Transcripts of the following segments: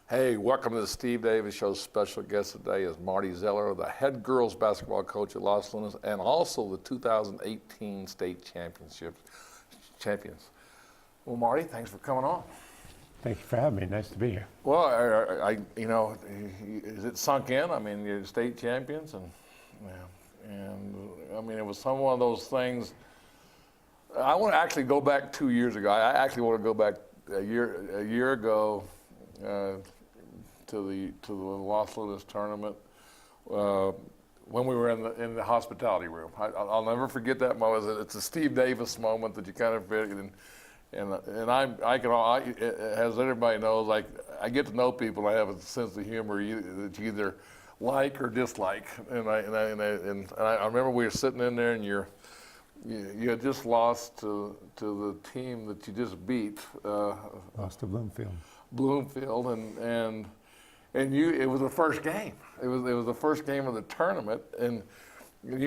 Hey, welcome to the Steve Davis Show. Special guest today is Marty Zeller, the head girls basketball coach at Los Lunas, and also the 2018 state championship champions. Well, Marty, thanks for coming on. Thank you for having me. Nice to be here. Well, is it sunk in? I mean, you're state champions, and I mean, it was one of those things. I want to actually go back 2 years ago. I actually want to go back a year ago. To the Los Lunas tournament when we were in the hospitality room. I'll never forget that moment. It's a Steve Davis moment that you kind of feel, and as everybody knows, like I get to know people. I have a sense of humor that you either like or dislike, and I remember we were sitting in there, and you had just lost to the team that you just beat. Lost to Bloomfield, and it was the first game. It was the first game of the tournament, and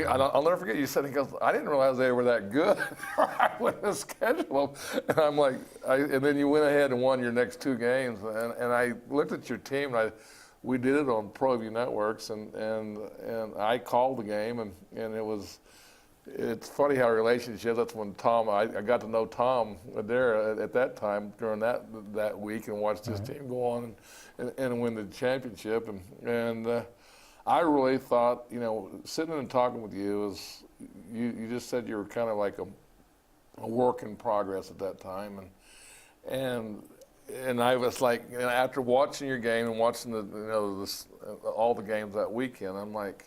I'll never forget. You said, he goes, I didn't realize they were that good. I went to schedule them, and I'm like, and then you went ahead and won your next two games, and I looked at your team, and we did it on Proview networks, and I called the game, and it was. It's funny how relationships. That's when I got to know Tom there at that time during that week, and watched his team go on and win the championship. And I really thought, sitting and talking with you, is you just said you were kind of like a work in progress at that time, and I was like, after watching your game and watching all the games that weekend, I'm like,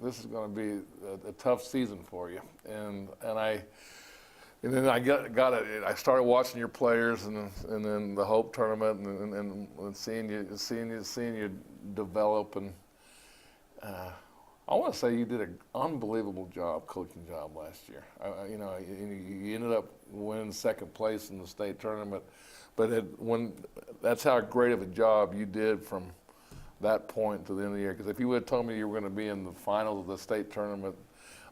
this is going to be a tough season for you, and then I got it. I started watching your players, and then the Hope tournament, and seeing you develop, and I want to say you did an unbelievable coaching job last year. You ended up winning second place in the state tournament, but that's how great of a job you did from that point to the end of the year. Because if you would have told me you were going to be in the finals of the state tournament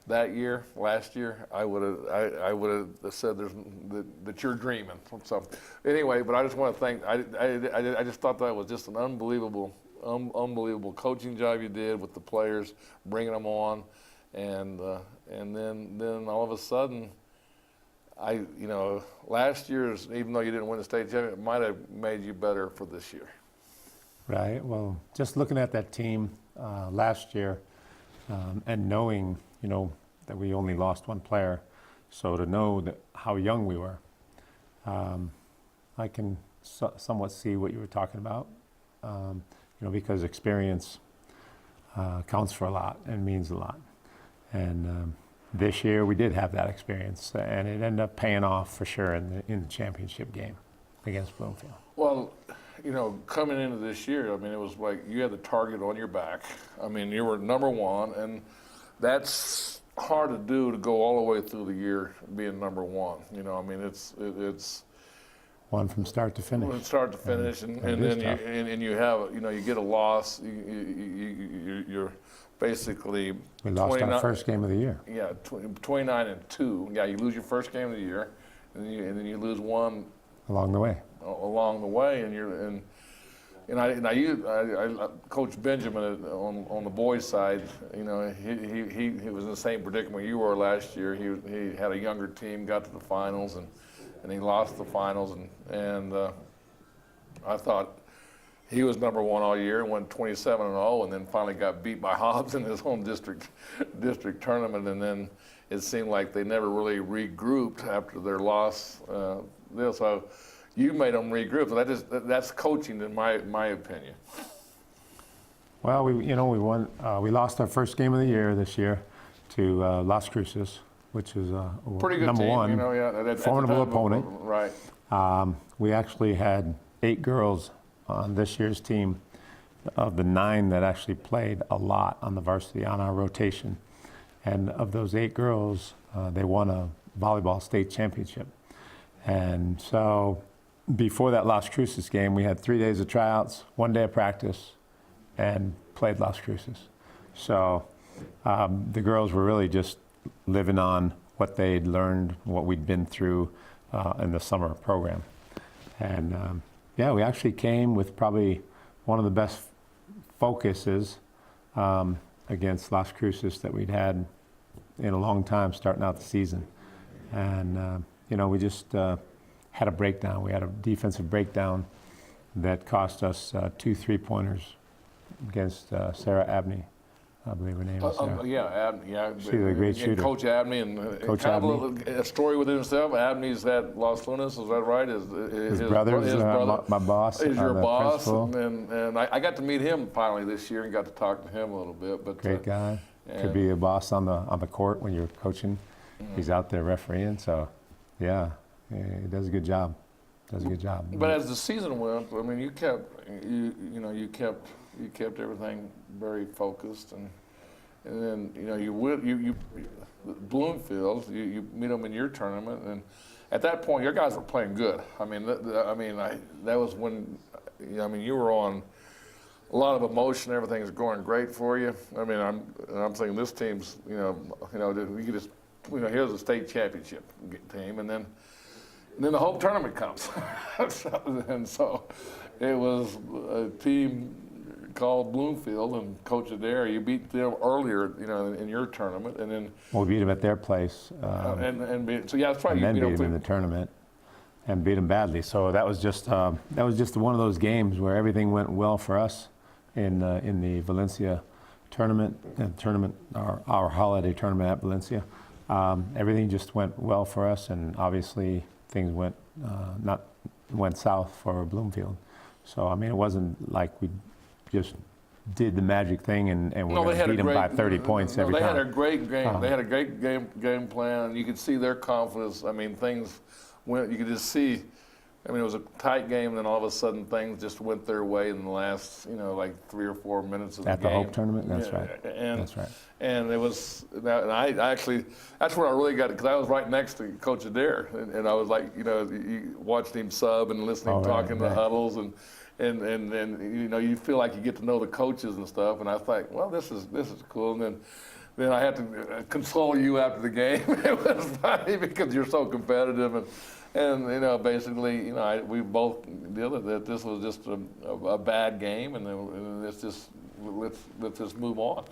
last year, I would have said that you're dreaming. So anyway, but I just want to thank. I just thought that was just an unbelievable coaching job you did with the players, bringing them on, and then all of a sudden, last year's, even though you didn't win the state championship, it might have made you better for this year. Right. Well, just looking at that team last year, and knowing, that we only lost one player, so to know how young we were, I can somewhat see what you were talking about. Because experience counts for a lot and means a lot. And this year we did have that experience, and it ended up paying off for sure in the championship game against Bloomfield. Well, coming into this year, I mean, it was like you had the target on your back. I mean, you were number one, and that's hard to do, to go all the way through the year being number one. I mean, it's one from start to finish. From start to finish, and then you have, you get a loss. You're basically we lost our first game of the year. Yeah, 29-2. Yeah, you lose your first game of the year, and then you lose one along the way. And I Coach Benjamin on the boys' side. He was in the same predicament you were last year. He had a younger team, got to the finals, and he lost the finals, and I thought he was number one all year and went 27-0, and then finally got beat by Hobbs in his home district tournament, and then it seemed like they never really regrouped after their loss. So you made them regroup. So that's coaching, in my opinion. Well, we won. We lost our first game of the year this year to Las Cruces, which is pretty good number team, one, formidable opponent. Right. We actually had 8 girls on this year's team, of the 9 that actually played a lot on the varsity on our rotation, and of those 8 girls, they won a volleyball state championship. And so, before that Las Cruces game, we had 3 days of tryouts, 1 day of practice, and played Las Cruces. So the girls were really just living on what they'd learned, what we'd been through in the summer program. And Yeah, we actually came with probably one of the best focuses against Las Cruces that we'd had in a long time starting out the season. And, we just had a breakdown. We had a defensive breakdown that cost us 2 3-pointers against Sarah Abney, I believe her name is. Yeah, Abney. Yeah, she's a great shooter. Coach Abney, and Coach kind Abney. of a story within himself. Abney's at Los Lunas, is that right? His brother's my boss. Is your boss, principal. and I got to meet him finally this year and got to talk to him a little bit. But Great guy. Could be a boss on the court when you're coaching. He's out there refereeing, so yeah, he does a good job. But as the season went, I mean, you kept everything very focused, and then you Bloomfield, you meet them in your tournament, and at that point your guys were playing good. I mean, that was when you were on a lot of emotion. Everything's going great for you. I mean, I'm thinking this team's we could just here's a state championship team, and then the whole tournament comes. And so it was a team called Bloomfield, and Coach Adair, you beat them earlier, in your tournament, and then we beat them at their place. So yeah, that's right. And then beat them in the tournament, and beat them badly. So that was just one of those games where everything went well for us in the Valencia tournament, our holiday tournament at Valencia. Everything just went well for us, and obviously things went south for Bloomfield. So I mean, it wasn't like we just did the magic thing and we're going to beat them by 30 points every time. They had a great game. They had a great game plan. You could see their confidence. I mean, things went. You could just see. I mean, it was a tight game, and then all of a sudden things just went their way in the last, like 3 or 4 minutes of the game. At the Hope tournament? That's right. That's right. And it was, and I actually, that's where I really got it, because I was right next to Coach Adair, and I was like, you watched him sub and listening, talking to huddles, and you feel like you get to know the coaches and stuff, and I thought, well, this is cool, and then I had to console you after the game. It was funny because you're so competitive, and basically, we both deal with that this was just a bad game, and then let's just move on.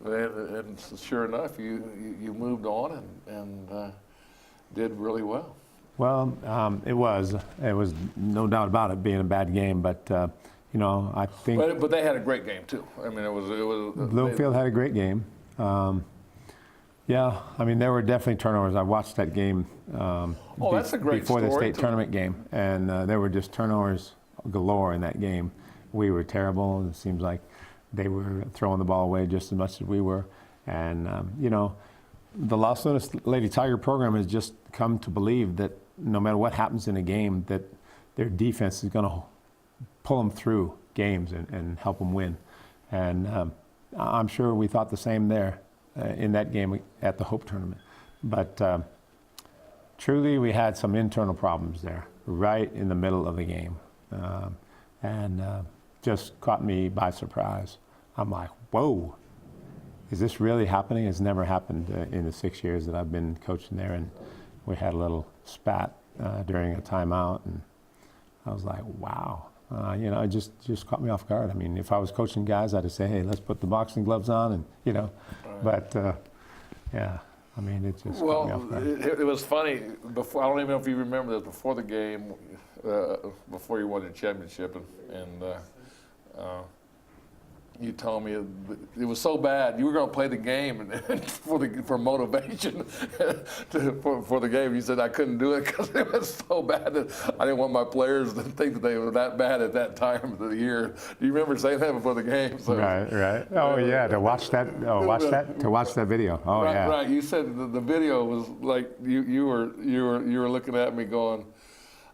And sure enough, you moved on and did really well. Well, it was no doubt about it being a bad game, but I think. But they had a great game too. I mean, it was. Bloomfield had a great game. Yeah, I mean, there were definitely turnovers. I watched that game that's a great before the story state tournament game, and there were just turnovers galore in that game. We were terrible. It seems like they were throwing the ball away just as much as we were. And, the Los Lunas Lady Tiger program has just come to believe that no matter what happens in a game, that their defense is going to pull them through games and help them win. And I'm sure we thought the same there in that game at the Hope tournament. But truly, we had some internal problems there right in the middle of the game. And just caught me by surprise. I'm like, whoa, is this really happening? It's never happened in the 6 years that I've been coaching there. And we had a little spat during a timeout, and I was like, wow. It just caught me off guard. I mean, if I was coaching guys, I'd just say, hey, let's put the boxing gloves on, and But yeah, I mean, it just caught me off guard. It was funny. Before, I don't even know if you remember this. Before the game, before you won your championship, and you told me it was so bad you were going to play the game and for motivation for the game. You said I couldn't do it because it was so bad that I didn't want my players to think that they were that bad at that time of the year. Do you remember saying that before the game? So, right. Oh yeah, to watch that video. Oh right, yeah. Right. You said the video was like you were looking at me going.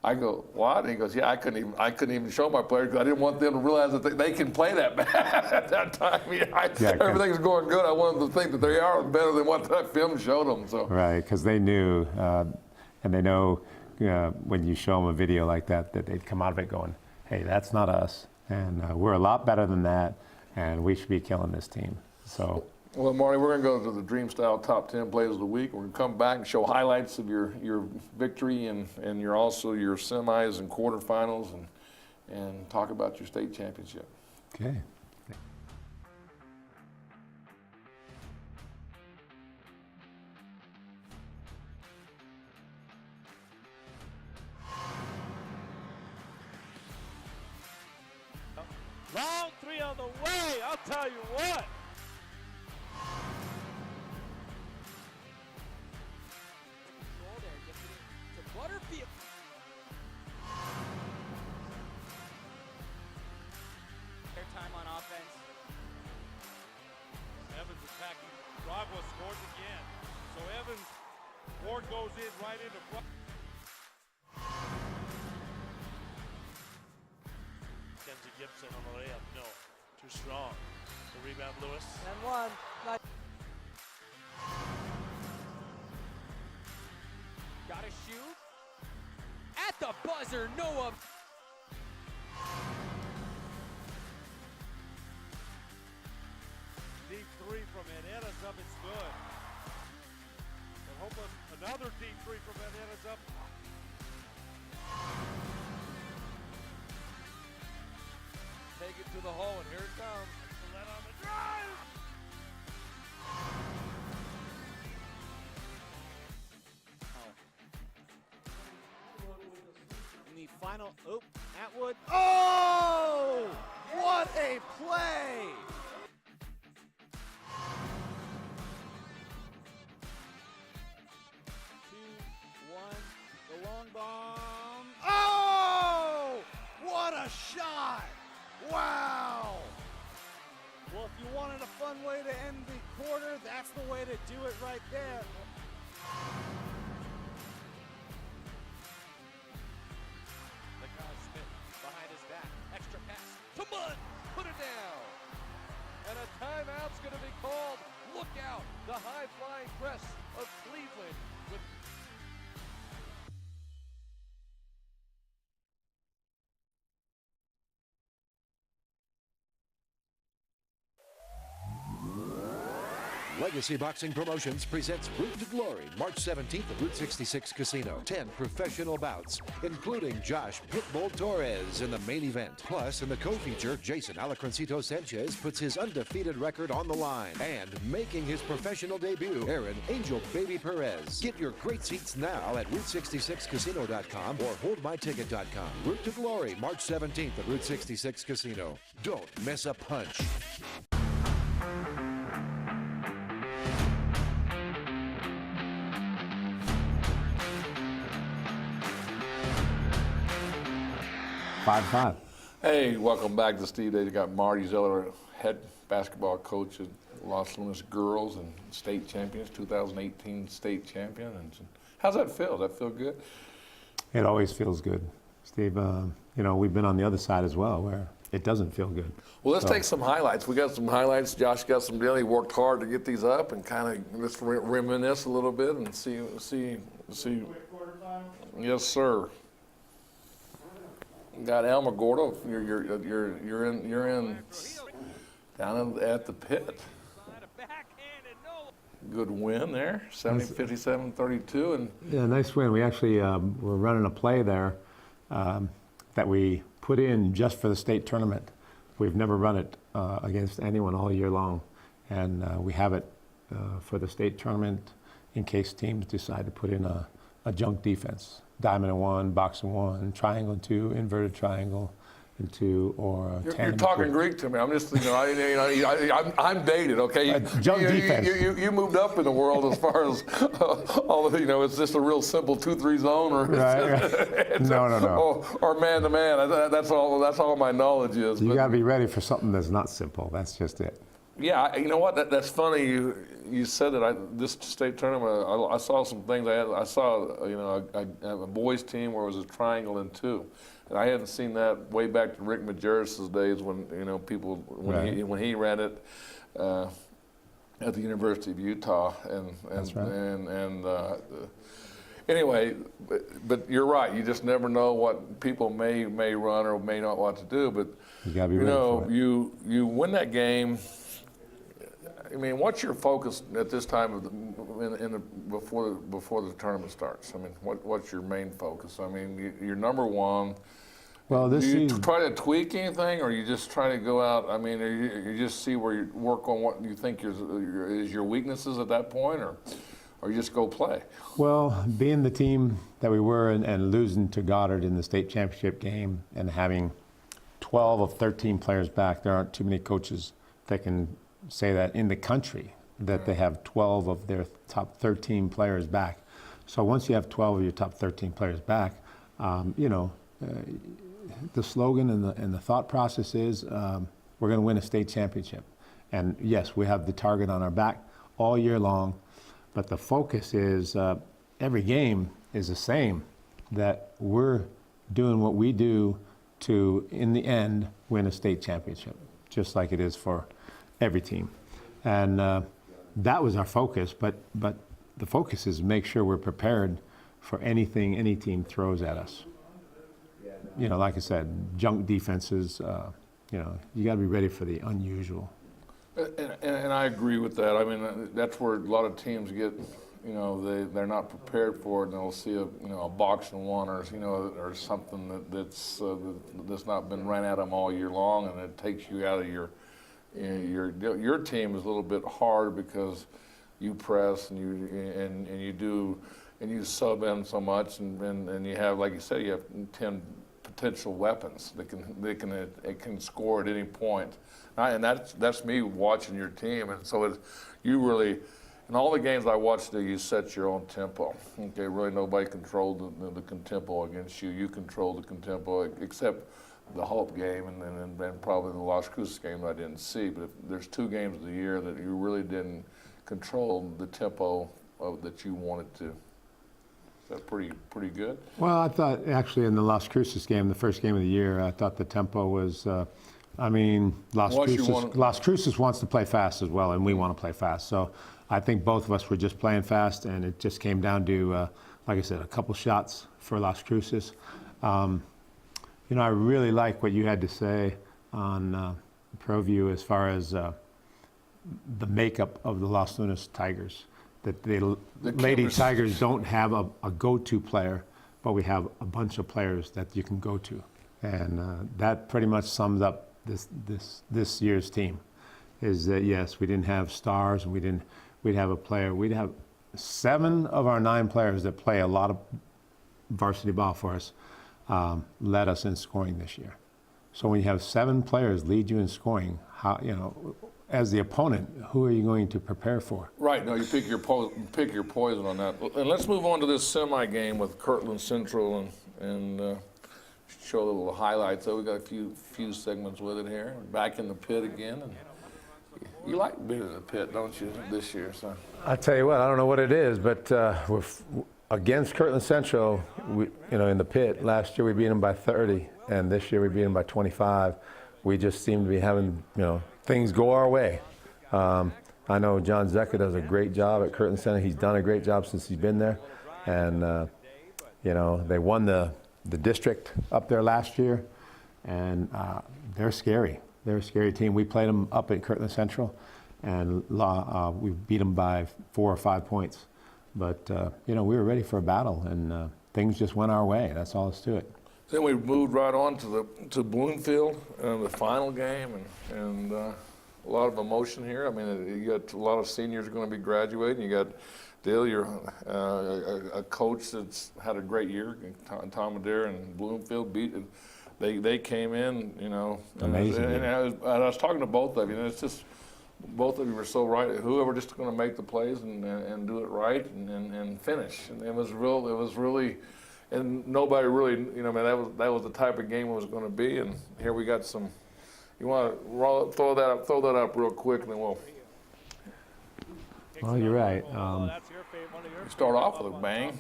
I go, what? And he goes, yeah, I couldn't even show my players because I didn't want them to realize that they can play that bad at that time. Everything's going good. I wanted them to think that they are better than what that film showed them. So. Right, because they knew, and they know when you show them a video like that they'd come out of it going, hey, that's not us, and we're a lot better than that, and we should be killing this team. So. Well, Marty, we're going to go to the Dream Style Top 10 Plays of the Week. We're going to come back and show highlights of your victory and your also your semis and quarterfinals and talk about your state championship. Okay. Round 3 on the way, I'll tell you what. To Butterfield. Their time on offense. Evans attacking. Bravo scores again. So Evans, Ward goes in right into front. Kenzie Gibson on the layup. No. Too strong. The rebound, Lewis. And one. Gotta shoot. At the buzzer, Noah. Deep three from Hernandez up. It's good. But hope another deep three from Hernandez up. Take it to the hole, and here it comes. Let on the drive. In the final, Atwood. Oh! What a play! The long bomb. Oh! What a shot! Wow! Well, if you wanted a fun way to end the quarter, that's the way to do it right there. The guy Smith behind his back. Extra pass. To Mudd. Put it down. And a timeout's going to be called. Look out. The high-flying press of Cleveland with Legacy Boxing Promotions presents Route to Glory, March 17th at Route 66 Casino. 10 professional bouts, including Josh Pitbull Torres in the main event. Plus, in the co-feature, Jason Alacrancito Sanchez puts his undefeated record on the line. And making his professional debut, Aaron Angel Baby Perez. Get your great seats now at Route66Casino.com or HoldMyTicket.com. Route to Glory, March 17th at Route 66 Casino. Don't miss a punch. Five. Hey, welcome back to Steve Days. You got Marty Zeller, head basketball coach at Los Lunas Girls and state champions, 2018 state champion. And how's that feel? Does that feel good? It always feels good, Steve. We've been on the other side as well, where it doesn't feel good. Well, let's take some highlights. We got some highlights. Josh got some deal. He worked hard to get these up and kind of just reminisce a little bit and see. Yes, sir. Got Elmer Gordo. You're in down at the pit. Good win there, 57-32, and Yeah, nice win. We actually were running a play there that we put in just for the state tournament. We've never run it against anyone all year long, and we have it for the state tournament in case teams decide to put in a junk defense. Diamond and one, box and one, triangle and two, inverted triangle and two, or you're talking Greek to me. I'm just, I'm dated, okay? Junk defense. You moved up in the world as far as all the, it's just a real simple 2-3 zone, or right. No. or man to man. That's all my knowledge is. You got to be ready for something that's not simple. That's just it. Yeah, you know what? That's funny. You said that this state tournament. I saw some things. I saw a boys team where it was a triangle and two, and I hadn't seen that way back to Rick Majerus's days when people when he ran it at the University of Utah and That's right. Anyway, but you're right. You just never know what people may run or may not want to do. But you got to be ready for it. You win that game. I mean, what's your focus at this time of before the tournament starts? I mean, what's your main focus? I mean, you're number one. Well, this Do you season, try to tweak anything, or you just try to go out? I mean, you just see where you work on what you think is your weaknesses at that point, or you just go play? well, being the team that we were and losing to Goddard in the state championship game and having 12 of 13 players back, there aren't too many coaches that can say that in the country that they have 12 of their top 13 players back. So once you have 12 of your top 13 players back, the slogan and the thought process is we're going to win a state championship. And yes, we have the target on our back all year long, but the focus is every game is the same, that we're doing what we do to, in the end, win a state championship, just like it is for every team. And that was our focus, but the focus is make sure we're prepared for anything any team throws at us. You know, like I said, junk defenses, you got to be ready for the unusual. And I agree with that. I mean, that's where a lot of teams get, they're not prepared for it, and they'll see a box and one, or something that's not been ran at them all year long, and it takes you out of your team is a little bit hard because you press and you sub in so much, and you have, like you said, you have 10 potential weapons that can score at any point. And that's me watching your team, and so you really, in all the games I watched, you set your own tempo. Okay, really nobody controlled the tempo against you. You controlled the tempo, except the Hope game and probably the Las Cruces game I didn't see. But if there's 2 games of the year that you really didn't control the tempo that you wanted to. Is that pretty good? Well, I thought actually in the Las Cruces game, the first game of the year, I thought the tempo was, Las Cruces wants to play fast as well, and we want to play fast. So I think both of us were just playing fast, and it just came down to, like I said, a couple shots for Las Cruces. I really like what you had to say on Proview as far as the makeup of the Los Lunas Tigers. That the Lady Tigers don't have a go-to player, but we have a bunch of players that you can go to. And that pretty much sums up this year's team, is that yes, we didn't have stars, and we'd have 7 of our 9 players that play a lot of varsity ball for us led us in scoring this year. So when you have 7 players lead you in scoring, as the opponent, who are you going to prepare for? Right. No, you pick your poison on that. And let's move on to this semi game with Kirtland Central and show a little highlights. So we got a few segments with it here. Back in the pit again. And you like being in the pit, don't you, this year? So I tell you what, I don't know what it is, but we're against Kirtland Central, in the pit. Last year we beat them by 30, and this year we beat them by 25. We just seem to be having, things go our way. I know John Zecker does a great job at Kirtland Center. He's done a great job since he's been there, and they won the district up there last year, and they're scary. They're a scary team. We played them up at Kirtland Central, and we beat them by 4 or 5 points. But we were ready for a battle, and things just went our way. That's all that's to it. then we moved right on to Bloomfield, the final game, and a lot of emotion here. I mean, you got a lot of seniors going to be graduating. You got Dale, you're a coach that's had a great year. Tom Adair and Bloomfield beat. They came in, Amazing. And I was talking to both of you, and it's just both of you were so right. Whoever just going to make the plays and do it right and finish. And it was really, and nobody really, that was the type of game it was going to be. And here we got some. You want to throw that up real quick, and then we'll. Well, you're right. Start off with a bang.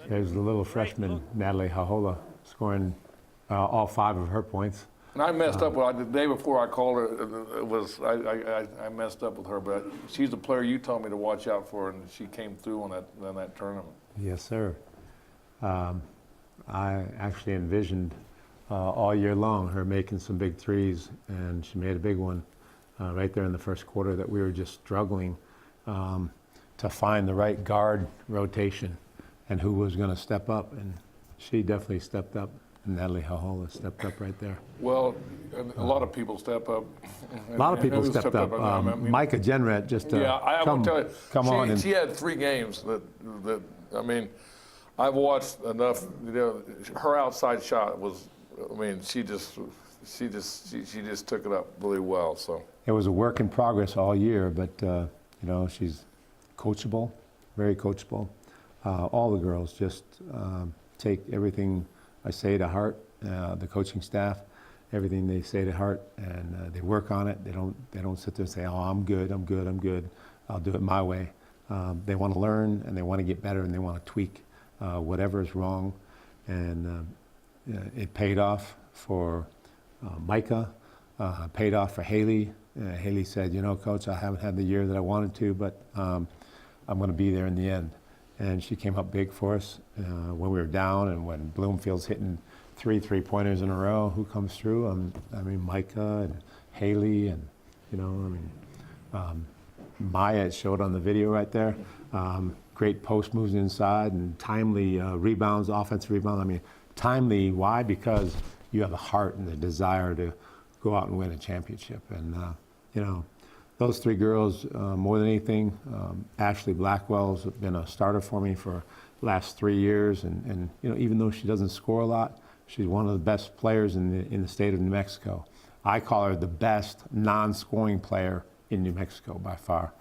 There's the little freshman, Natalie Hahola, scoring all 5 of her points. And I messed up. The day before I called her, I messed up with her. But she's the player you told me to watch out for, and she came through on that tournament. Yes, sir. I actually envisioned all year long her making some big threes, and she made a big one right there in the first quarter that we were just struggling to find the right guard rotation and who was going to step up. And she definitely stepped up. And Natalie Hahola stepped up right there. Well, a lot of people step up. A lot of people stepped up. I mean, Micah Jenrette just I will tell you, come on. And she had 3 games that I mean, I've watched enough. You know, her outside shot was. I mean, she just took it up really well. So it was a work in progress all year, but you know, she's coachable, very coachable. All the girls just take everything I say to heart. The coaching staff, everything they say to heart, and they work on it. They don't sit there and say, "Oh, I'm good. I'll do it my way." They want to learn, and they want to get better, and they want to tweak whatever is wrong. And it paid off for Micah. Paid off for Haley. Haley said, "You know, Coach, I haven't had the year that I wanted to, but I'm going to be there in the end." And she came up big for us when we were down, and when Bloomfield's hitting 3 3-pointers in a row, who comes through? I mean, Micah and Haley, and you know, I mean, Maya, it showed on the video right there. Great post moves inside and timely rebounds, offensive rebounds. I mean, timely. Why? Because you have the heart and the desire to go out and win a championship. And you know, those 3 girls, more than anything, Ashley Blackwell's been a starter for me for the last 3 years, and you know, even though she doesn't score a lot, she's one of the best players in the state of New Mexico. I call her the best non-scoring player in New Mexico by far.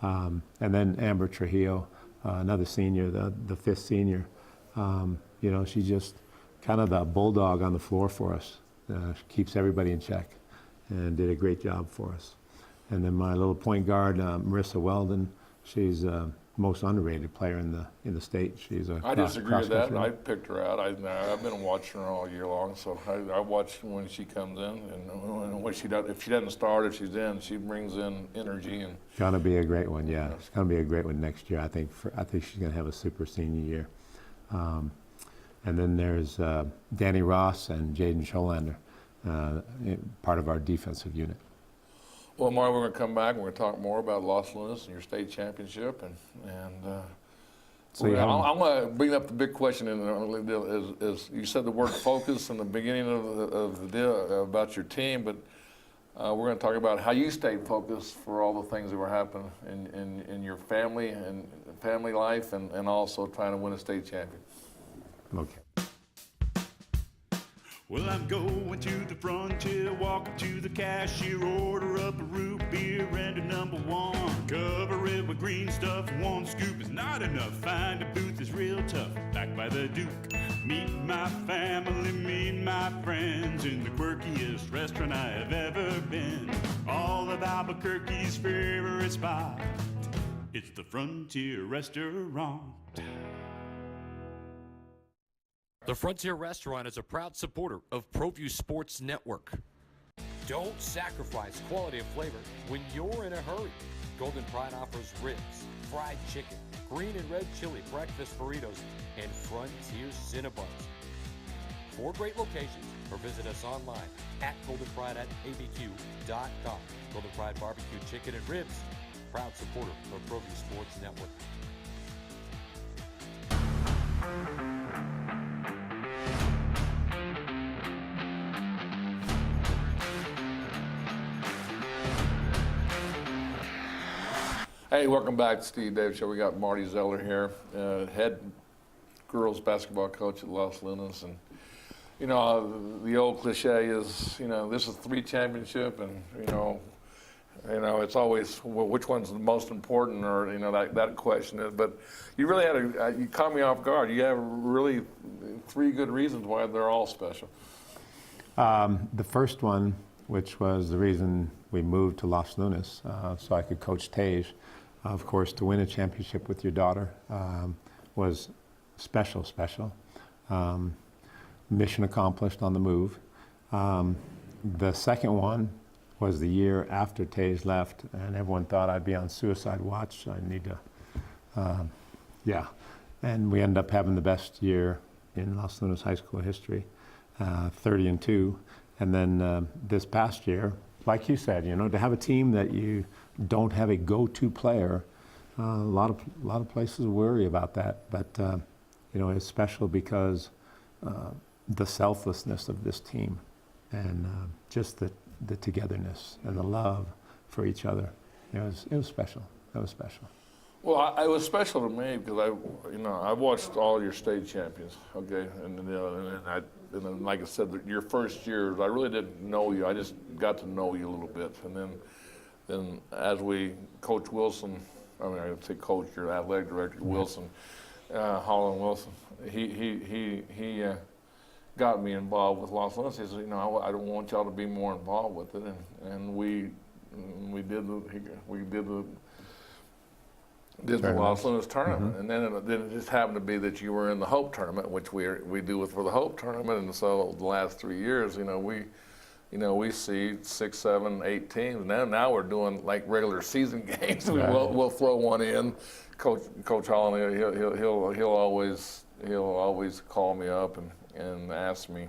And then Amber Trujillo, another senior, the 5th senior. You know, she's just kind of the bulldog on the floor for us. She keeps everybody in check, and did a great job for us. And then my little point guard, Marissa Weldon, she's the most underrated player in the state. She's a I disagree with that. I picked her out. I've been watching her all year long, so I watch when she comes in, and when she does. If she doesn't start, if she's in, she brings in energy. And gonna be a great one, yeah. It's gonna be a great one next year. I think she's gonna have a super senior year. And then there's Danny Ross and Jaden Scholander, part of our defensive unit. Well, Marty, we're going to come back and we're going to talk more about Los Lunas and your state championship. So I'm going to bring up the big question is you said the word focus in the beginning of the deal about your team, but we're going to talk about how you stayed focused for all the things that were happening in your family and family life, and also trying to win a state champion. Okay. Well, I'm going to the frontier, walk up to the cashier, order up a root beer and a number 1. Cover it with green stuff, 1 scoop is not enough. Find a booth is real tough, back by the Duke. Meet my family, meet my friends in the quirkiest restaurant I have ever been. All of Albuquerque's favorite spot, it's the Frontier Restaurant. The Frontier Restaurant is a proud supporter of Proview Sports Network. Don't sacrifice quality and flavor when you're in a hurry. Golden Pride offers ribs, fried chicken, green and red chili breakfast burritos, and Frontier Cinnabons. 4 great locations, or visit us online at goldenpride@abq.com. Golden Pride Barbecue Chicken and Ribs, proud supporter of Proview Sports Network. Hey, welcome back to Steve Davis Show. We got Marty Zeller here, head girls basketball coach at Los Lunas. And, you know, the old cliche is, you know, this is 3 championship, and, you know, it's always, well, which one's the most important, or, you know, that question is. But you really had you caught me off guard. You have really 3 good reasons why they're all special. The first one, which was the reason we moved to Los Lunas, so I could coach Tage. Of course, to win a championship with your daughter was special. Mission accomplished on the move. The second one was the year after Tage left, and everyone thought I'd be on suicide watch. I need to, And we ended up having the best year in Los Lunas high school history, 30-2. And then this past year, like you said, to have a team that you don't have a go-to player, a lot of places worry about that. But it's special because the selflessness of this team, and just the togetherness and the love for each other. It was special. It was special. Well, it was special to me because I watched all your state champions. Okay, and then like I said, your first years, I really didn't know you. I just got to know you a little bit, and then as Coach Wilson, I would say Coach, your athletic director Wilson, Holland Wilson, he got me involved with Los Angeles. He said, I don't want y'all to be more involved with it, and we did the Los Angeles tournament, and then it just happened to be that you were in the Hope tournament, which we do for the Hope tournament, and so the last 3 years, we see 6, 7, 8 teams. Now we're doing like regular season games. We'll throw one in. Coach Holland, he'll always call me up and ask me,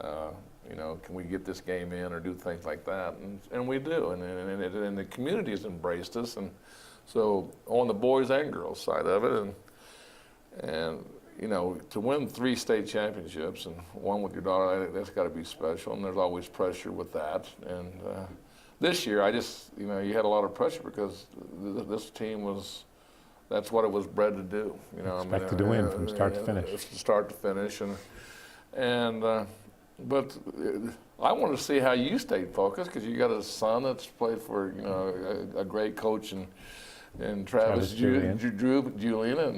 can we get this game in or do things like that, and we do, and the community has embraced us, and so on the boys and girls side of it, and to win 3 state championships and one with your daughter, that's got to be special, and there's always pressure with that. And this year, you had a lot of pressure because this team that's what it was bred to do. Expected to win from start to finish. Start to finish, but I want to see how you stayed focused because you got a son that's played for a great coach and Travis Julian,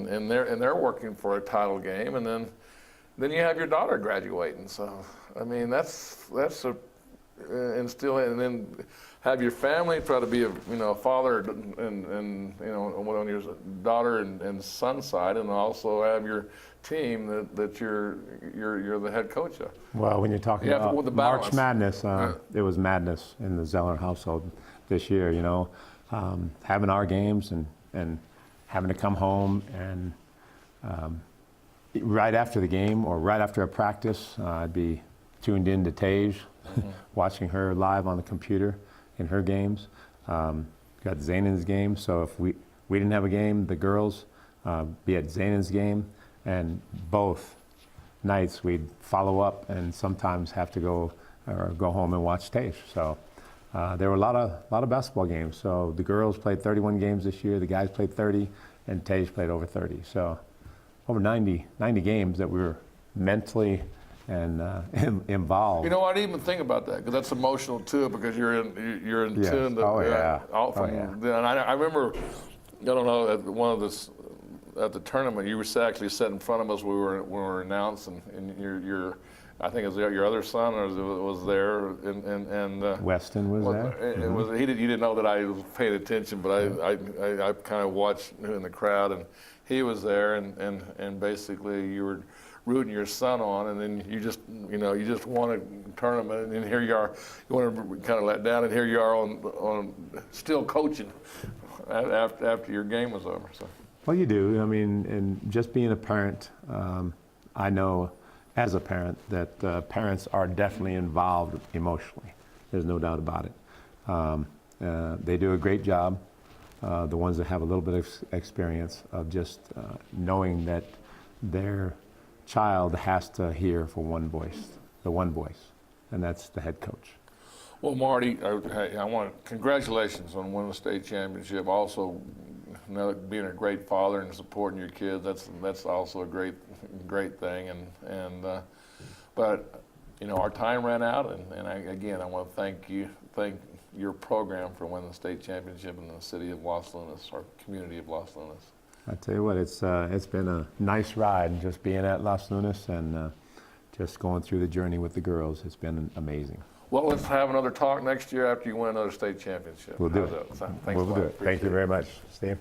and they're working for a title game, and then you have your daughter graduating. So I mean that's instill, and then have your family try to be a father and on your daughter and son side, and also have your team that you're the head coach of. Well, when you're talking about March Madness, it was madness in the Zeller household this year. Having our games and having to come home and right after the game or right after a practice, I'd be tuned in to Tage, watching her live on the computer in her games. Got Zaynan's game, so if we didn't have a game, the girls be at Zaynan's game, and both nights we'd follow up and sometimes have to go home and watch Tage. So there were a lot of basketball games. So the girls played 31 games this year, the guys played 30, and Tage played over 30. So over 90 games that we were mentally and involved. I didn't even think about that because that's emotional too, because you're in yes. tune. And I remember, I don't know, at one of this at the tournament, you were actually sitting in front of us. We were announcing, and your I think it was your other son was there, and Weston was there. It was you didn't know that I was paying attention, but I kind of watched in the crowd, and he was there, and basically you were rooting your son on, and then you just won a tournament, and here you are, you want to kind of let down, and here you are on still coaching after your game was over. So. Well, you do. I mean, and just being a parent, I know as a parent that parents are definitely involved emotionally. There's no doubt about it. They do a great job. The ones that have a little bit of experience of just knowing that their child has to hear for one voice, and that's the head coach. Well, Marty, I want congratulations on winning the state championship. Also, being a great father and supporting your kids, that's also a great thing. But our time ran out, and I want to thank your program for winning the state championship in the city of Los Lunas, or community of Los Lunas. I tell you what, it's been a nice ride just being at Los Lunas and just going through the journey with the girls. It's been amazing. Well, let's have another talk next year after you win another state championship. We'll do it. Thanks a lot. We'll do it. Thank you very much, Steve.